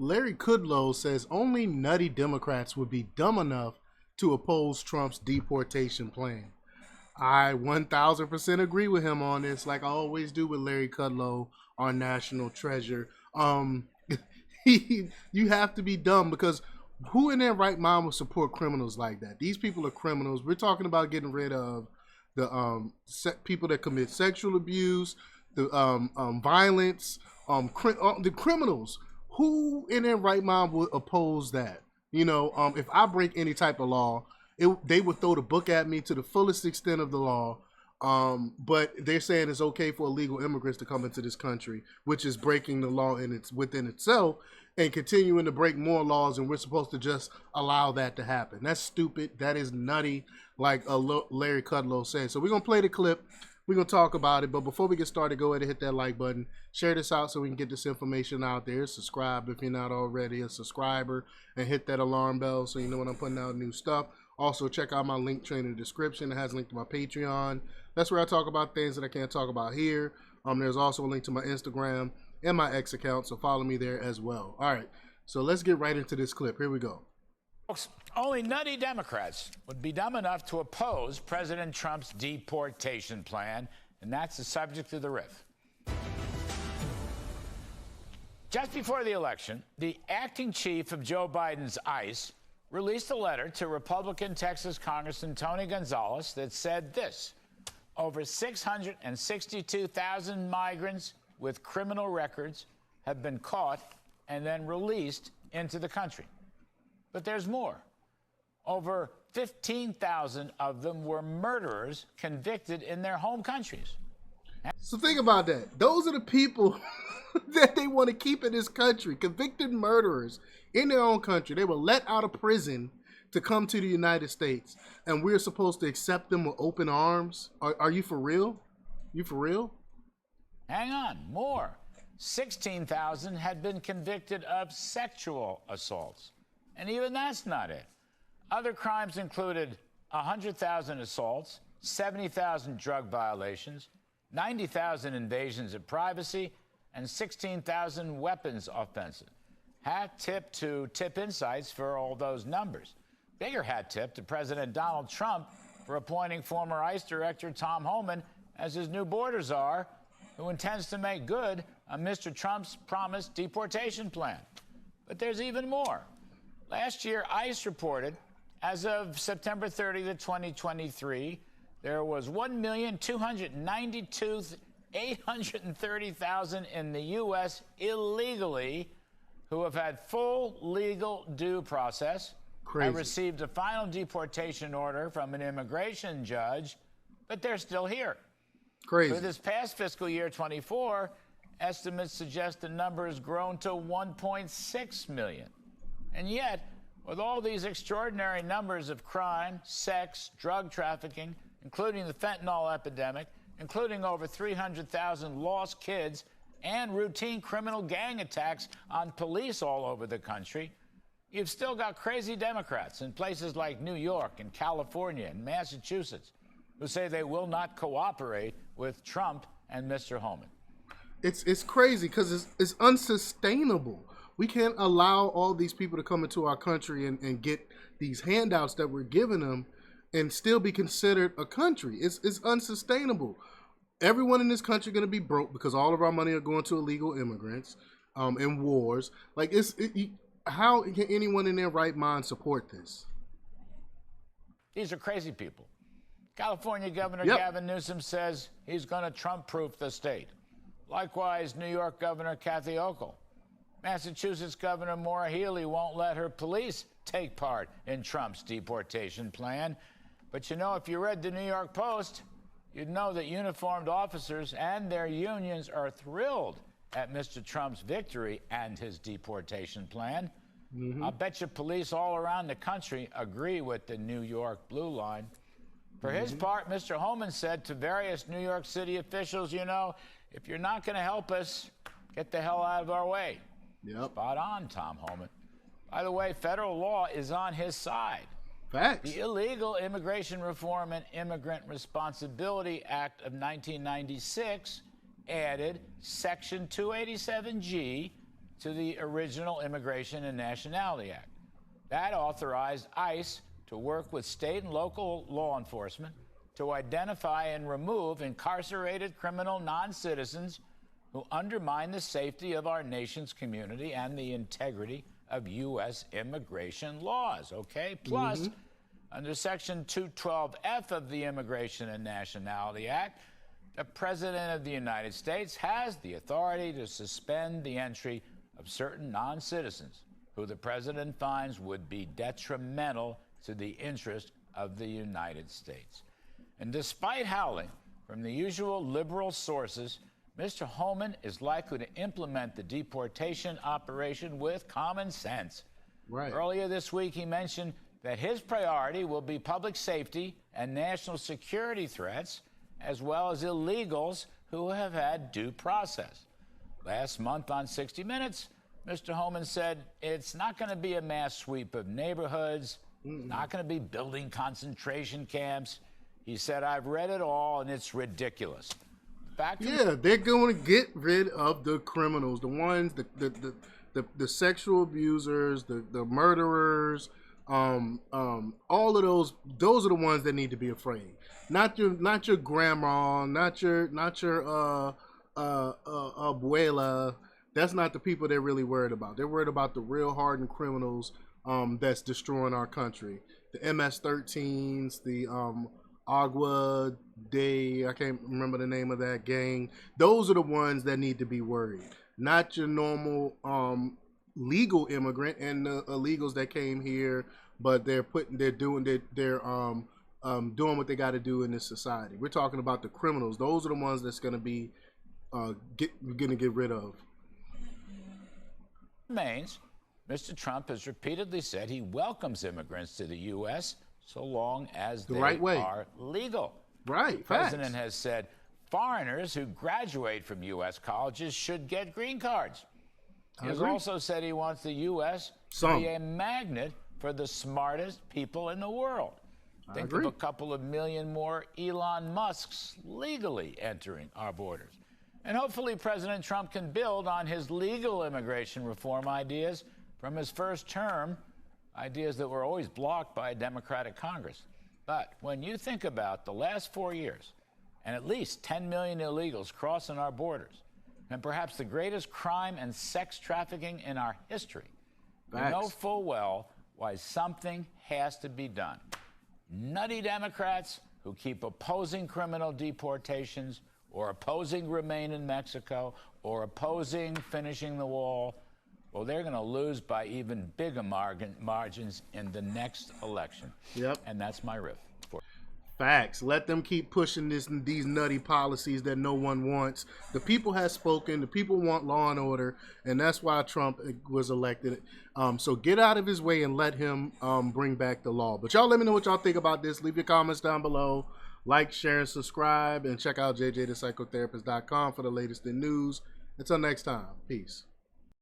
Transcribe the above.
Larry Kudlow says only nutty Democrats would be dumb enough to oppose Trump's deportation plan. I 1000% agree with him on this, like I always do with Larry Kudlow, our national treasure. You have to be dumb, because who in their right mind would support criminals like that? These people are criminals. We're talking about getting rid of the people that commit sexual abuse, the violence, the criminals. Who in their right mind would oppose that? You know, if I break any type of law, they would throw the book at me to the fullest extent of the law. But they're saying it's okay for illegal immigrants to come into this country, which is breaking the law within itself and continuing to break more laws, and we're supposed to just allow that to happen. That's stupid. That is nutty, like Larry Kudlow said. So we're going to play the clip. We're going to talk about it. But before we get started, go ahead and hit that like button. Share this out so we can get this information out there. Subscribe if you're not already a subscriber. And hit that alarm bell so you know when I'm putting out new stuff. Also, check out my link tree in the description. It has a link to my Patreon. That's where I talk about things that I can't talk about here. There's also a link to my Instagram and my X account, so follow me there as well. All right, so let's get right into this clip. Here we go. Folks, only nutty Democrats would be dumb enough to oppose President Trump's deportation plan, and that's the subject of the riff. Just before the election, the acting chief of Joe Biden's ICE released a letter to Republican Texas Congressman Tony Gonzalez that said this: over 662,000 migrants with criminal records have been caught and then released into the country. But there's more. Over 15,000 of them were murderers convicted in their home countries. So think about that. Those are the people that they want to keep in this country, convicted murderers in their own country. They were let out of prison to come to the United States, and we're supposed to accept them with open arms? Are you for real? You for real? Hang on, more. 16,000 had been convicted of sexual assaults. And even that's not it. Other crimes included 100,000 assaults, 70,000 drug violations, 90,000 invasions of privacy, and 16,000 weapons offenses. Hat tip to Tip Insights for all those numbers. Bigger hat tip to President Donald Trump for appointing former ICE Director Tom Homan as his new border czar, who intends to make good on Mr. Trump's promised deportation plan. But there's even more. Last year, ICE reported, as of September 30th, 2023, there was 1,292,830,000 in the U.S. illegally who have had full legal due process. Crazy. Have received a final deportation order from an immigration judge, but they're still here. Crazy. For this past fiscal year 24, estimates suggest the number has grown to 1.6 million. And yet, with all these extraordinary numbers of crime, sex, drug trafficking, including the fentanyl epidemic, including over 300,000 lost kids, and routine criminal gang attacks on police all over the country, you've still got crazy Democrats in places like New York and California and Massachusetts who say they will not cooperate with Trump and Mr. Homan. It's crazy because it's unsustainable. We can't allow all these people to come into our country and get these handouts that we're giving them and still be considered a country. It's unsustainable. Everyone in this country is going to be broke because all of our money are going to illegal immigrants and wars. Like, how can anyone in their right mind support this? These are crazy people. California Governor Gavin Newsom says he's going to Trump-proof the state. Likewise, New York Governor Kathy Hochul. Massachusetts Governor Maura Healey won't let her police take part in Trump's deportation plan. But you know, if you read the New York Post, you'd know that uniformed officers and their unions are thrilled at Mr. Trump's victory and his deportation plan. I'll bet you police all around the country agree with the New York Blue Line. For his part, Mr. Homan said to various New York City officials, you know, if you're not going to help us, get the hell out of our way. Yep. Spot on, Tom Homan. By the way, federal law is on his side. Facts. The Illegal Immigration Reform and Immigrant Responsibility Act of 1996 added Section 287G to the original Immigration and Nationality Act. That authorized ICE to work with state and local law enforcement to identify and remove incarcerated criminal non-citizens who undermine the safety of our nation's community and the integrity of U.S. immigration laws, okay? Plus, under Section 212F of the Immigration and Nationality Act, the President of the United States has the authority to suspend the entry of certain non-citizens who the President finds would be detrimental to the interest of the United States. And despite howling from the usual liberal sources, Mr. Homan is likely to implement the deportation operation with common sense. Right. Earlier this week, he mentioned that his priority will be public safety and national security threats, as well as illegals who have had due process. Last month on 60 Minutes, Mr. Homan said it's not going to be a mass sweep of neighborhoods, not going to be building concentration camps. He said, I've read it all, and it's ridiculous. Yeah, they're going to get rid of the criminals, the ones, the sexual abusers, the murderers, all of those. Those are the ones that need to be afraid. Not your grandma, not your abuela. That's not the people they're really worried about. They're worried about the real hardened criminals that's destroying our country. The MS-13s, the Agua de, I can't remember the name of that gang. Those are the ones that need to be worried. Not your normal legal immigrant and the illegals that came here, but they're doing what they got to do in this society. We're talking about the criminals. Those are the ones that's going to be get rid of. Remains, Mr. Trump has repeatedly said he welcomes immigrants to the U.S. so long as they are legal. Right. The president has said foreigners who graduate from U.S. colleges should get green cards. He has also said he wants the U.S. to be a magnet for the smartest people in the world. Think of a couple of million more Elon Musks legally entering our borders. And hopefully President Trump can build on his legal immigration reform ideas from his first term, ideas that were always blocked by a Democratic Congress. But when you think about the last 4 years and at least 10 million illegals crossing our borders, and perhaps the greatest crime and sex trafficking in our history, you know full well why something has to be done. Nutty Democrats who keep opposing criminal deportations or opposing remain in Mexico or opposing finishing the wall, well, they're going to lose by even bigger margins in the next election. Yep. And that's my riff. Facts. Let them keep pushing these nutty policies that no one wants. The people have spoken. The people want law and order, and that's why Trump was elected. So get out of his way and let him bring back the law. But y'all let me know what y'all think about this. Leave your comments down below. Like, share, and subscribe. And check out jjthepsychotherapist.com for the latest in news. Until next time. Peace.